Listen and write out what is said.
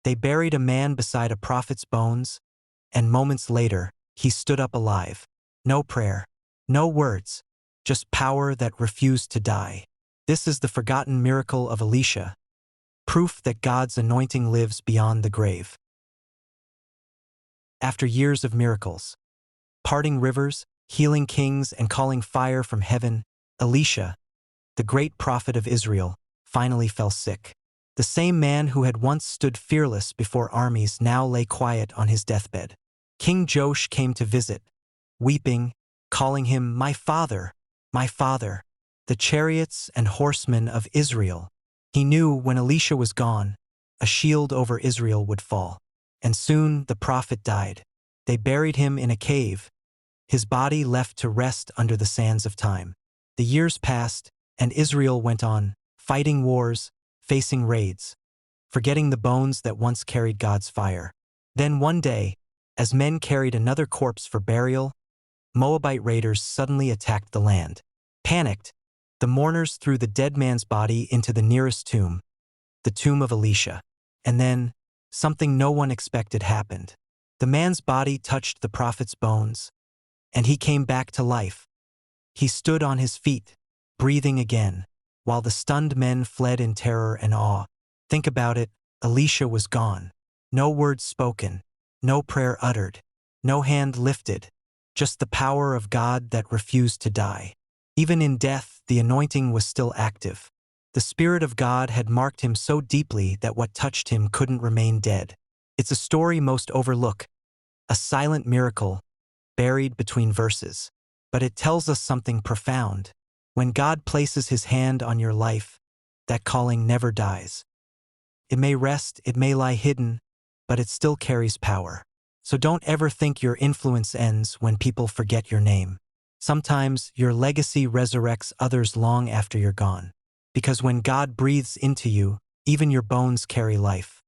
They buried a man beside a prophet's bones, and moments later, he stood up alive. No prayer, no words, just power that refused to die. This is the forgotten miracle of Elisha, proof that God's anointing lives beyond the grave. After years of miracles, parting rivers, healing kings, and calling fire from heaven, Elisha, the great prophet of Israel, finally fell sick. The same man who had once stood fearless before armies now lay quiet on his deathbed. King Joash came to visit, weeping, calling him, my father, the chariots and horsemen of Israel. He knew when Elisha was gone, a shield over Israel would fall. And soon the prophet died. They buried him in a cave, his body left to rest under the sands of time. The years passed, and Israel went on, fighting wars, facing raids, forgetting the bones that once carried God's fire. Then one day, as men carried another corpse for burial, Moabite raiders suddenly attacked the land. Panicked, the mourners threw the dead man's body into the nearest tomb, the tomb of Elisha. And then, something no one expected happened. The man's body touched the prophet's bones, and he came back to life. He stood on his feet, breathing again, while the stunned men fled in terror and awe. Think about it, Elisha was gone. No words spoken, no prayer uttered, no hand lifted, just the power of God that refused to die. Even in death, the anointing was still active. The Spirit of God had marked him so deeply that what touched him couldn't remain dead. It's a story most overlook, a silent miracle, buried between verses. But it tells us something profound. When God places His hand on your life, that calling never dies. It may rest, it may lie hidden, but it still carries power. So don't ever think your influence ends when people forget your name. Sometimes your legacy resurrects others long after you're gone. Because when God breathes into you, even your bones carry life.